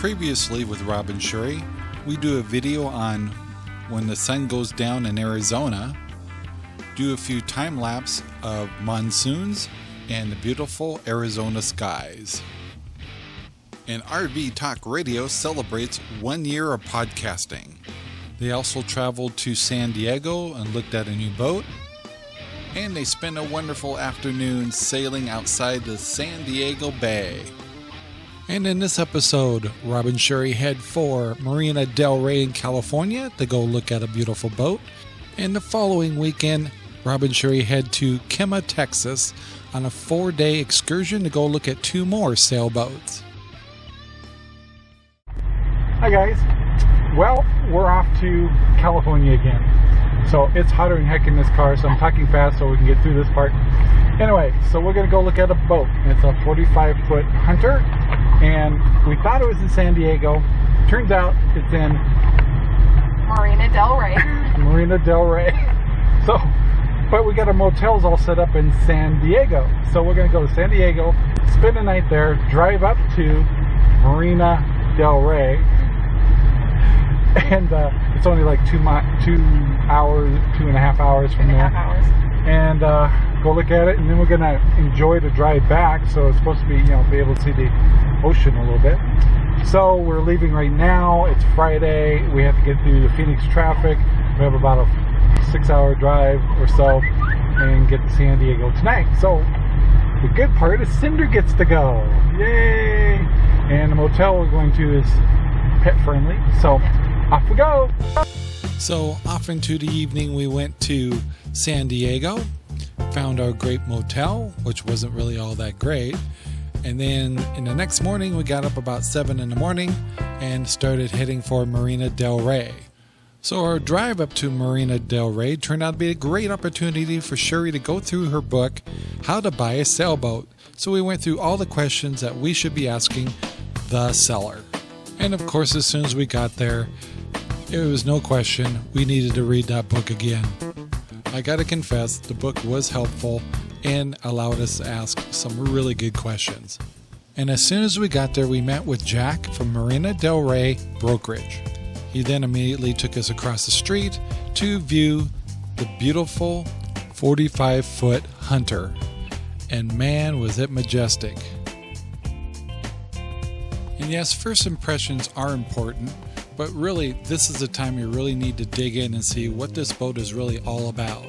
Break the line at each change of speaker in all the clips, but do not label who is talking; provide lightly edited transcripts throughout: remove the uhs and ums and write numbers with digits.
Previously with Rob and Shuri, we do a video on when the sun goes down in Arizona, do a few time lapse of monsoons and the beautiful Arizona skies. And RV Talk Radio celebrates 1 year of podcasting. They also traveled to San Diego and looked at a new boat. And they spent a wonderful afternoon sailing outside the San Diego Bay. And in this episode, Rob and Shuri head for Marina Del Rey in California to go look at a beautiful boat. And the following weekend, Rob and Shuri head to Kemah, Texas on a 4-day excursion to go look at 2 more sailboats.
Hi guys. Well, we're off to California again. So it's hotter than heck in this car, so I'm talking fast so we can get through this part. Anyway, so we're going to go look at a boat. It's a 45-foot Hunter, and we thought it was in San Diego. Turns out it's in
Marina Del Rey.
Marina Del Rey. So, but we got our motels all set up in San Diego. So we're going to go to San Diego, spend the night there, drive up to Marina Del Rey. And it's only like 2 hours, 2.5 hours from there. 2.5 hours. And go look at it, and then we're gonna enjoy the drive back. So it's supposed to be, be able to see the ocean a little bit. So we're leaving right now. It's Friday. We have to get through the Phoenix traffic. We have about a 6-hour drive or so, and get to San Diego tonight. So the good part is Cinder gets to go. Yay! And the motel we're going to is pet friendly. So off we go.
So off into the evening, we went to San Diego, found our great motel, which wasn't really all that great. And then in the next morning, we got up about 7 in the morning and started heading for Marina Del Rey. So our drive up to Marina Del Rey turned out to be a great opportunity for Shuri to go through her book, How to Buy a Sailboat. So we went through all the questions that we should be asking the seller. And of course, as soon as we got there, it was no question we needed to read that book again. I gotta confess, the book was helpful and allowed us to ask some really good questions. And as soon as we got there, we met with Jack from Marina Del Rey Brokerage. He then immediately took us across the street to view the beautiful 45-foot Hunter. And man, was it majestic. And yes, first impressions are important, but really this is the time you really need to dig in and see what this boat is really all about.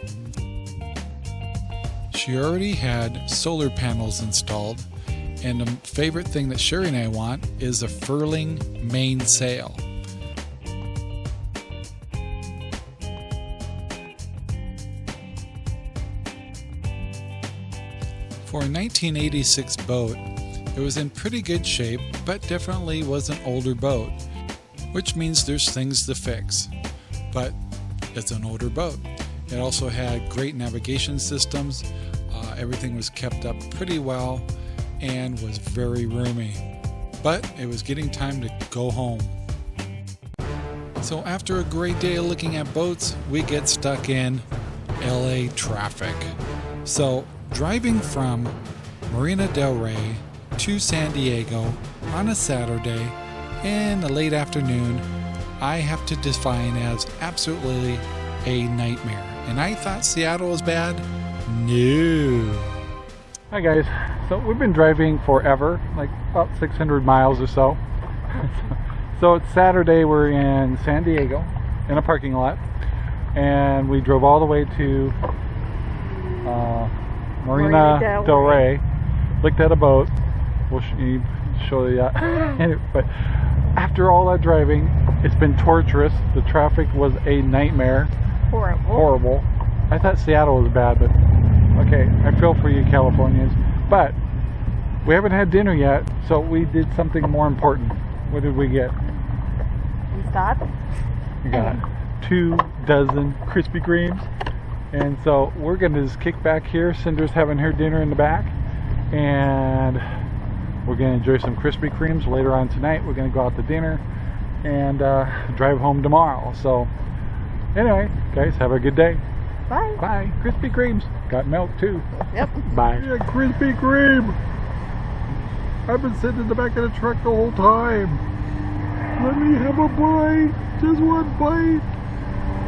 She already had solar panels installed, and the favorite thing that Shuri and I want is a furling mainsail. For a 1986 boat, it was in pretty good shape, but definitely was an older boat, which means there's things to fix. But it's an older boat. It also had great navigation systems. Everything was kept up pretty well and was very roomy. But it was getting time to go home. So after a great day of looking at boats, we get stuck in LA traffic. So driving from Marina Del Rey to San Diego on a Saturday in the late afternoon, I have to define as absolutely a nightmare. And I thought Seattle was bad. No.
Hi guys. So we've been driving forever, like about 600 miles or so. So it's Saturday, we're in San Diego in a parking lot, and we drove all the way to Marina Del Rey, looked at a boat. We'll show you that. Anyway, but after all that driving, it's been torturous. The traffic was a nightmare. Horrible. I thought Seattle was bad, but okay, I feel for you Californians. But we haven't had dinner yet, so we did something more important. What did we get?
We stopped.
We got 2 dozen Krispy Kremes. And so we're going to just kick back here. Cinder's having her dinner in the back. And we're going to enjoy some Krispy Kremes later on tonight. We're going to go out to dinner and drive home tomorrow. So anyway, guys, have a good day.
Bye.
Bye. Krispy Kremes. Got milk too.
Yep.
Bye.
Yeah, Krispy Kreme. I've been sitting in the back of the truck the whole time.
Let me have a bite. Just one bite.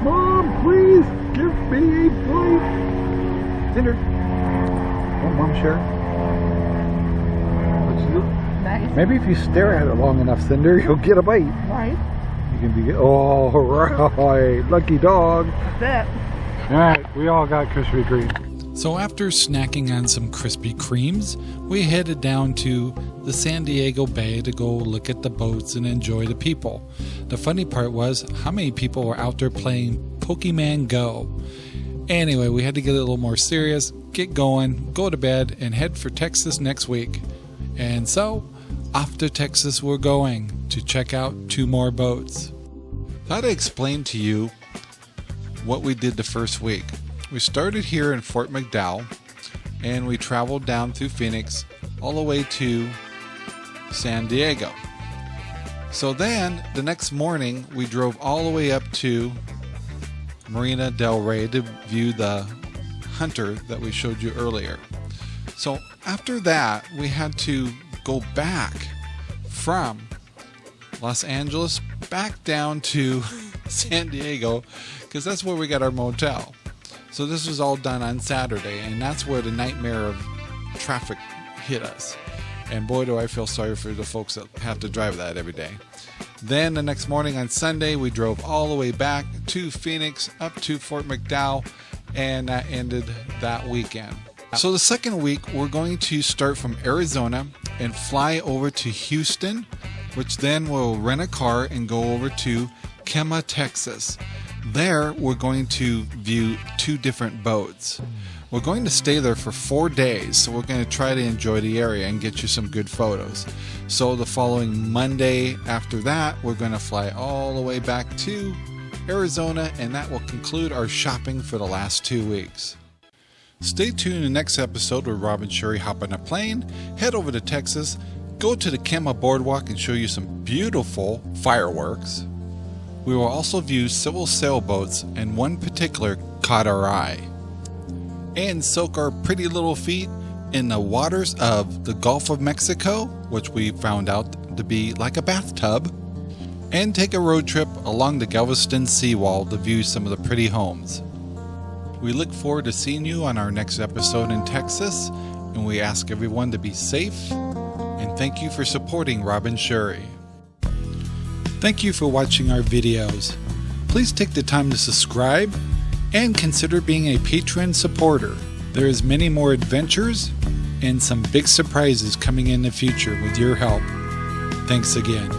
Mom, please give me a bite. Cinder. Won't Mom share? What you do?
Nice.
Maybe if you stare at it long enough, Cinder, you'll get a bite.
Right.
You can be. Oh, right. Lucky dog.
That's it.
All right, we all got Krispy Kreme.
So after snacking on some Krispy Kremes, we headed down to the San Diego Bay to go look at the boats and enjoy the people. The funny part was how many people were out there playing Pokemon Go. Anyway, we had to get a little more serious, get going, go to bed, and head for Texas next week. And so, off to Texas we're going to check out 2 more boats. Thought I'd explain to you what we did the first week. We started here in Fort McDowell, and we traveled down through Phoenix all the way to San Diego. So then, the next morning, we drove all the way up to Marina del Rey to view the hunter that we showed you earlier. So after that, we had to go back from Los Angeles back down to San Diego, because that's where we got our motel. So this was all done on Saturday, and that's where the nightmare of traffic hit us. And boy, do I feel sorry for the folks that have to drive that every day. Then the next morning on Sunday, we drove all the way back to Phoenix, up to Fort McDowell, and that ended that weekend. So the second week, we're going to start from Arizona and fly over to Houston, which then we'll rent a car and go over to Kemah, Texas. There, we're going to view 2 different boats. We're going to stay there for 4 days, so we're going to try to enjoy the area and get you some good photos. So the following Monday after that, we're going to fly all the way back to Arizona, and that will conclude our shopping for the last 2 weeks. Stay tuned in the next episode where Rob and Sherry hop on a plane, head over to Texas, go to the Kemah Boardwalk and show you some beautiful fireworks. We will also view several sailboats, and one particular caught our eye. And soak our pretty little feet in the waters of the Gulf of Mexico, which we found out to be like a bathtub. And take a road trip along the Galveston seawall to view some of the pretty homes. We look forward to seeing you on our next episode in Texas, and we ask everyone to be safe, and thank you for supporting Rob and Sherry. Thank you for watching our videos. Please take the time to subscribe and consider being a Patreon supporter. There is many more adventures and some big surprises coming in the future with your help. Thanks again.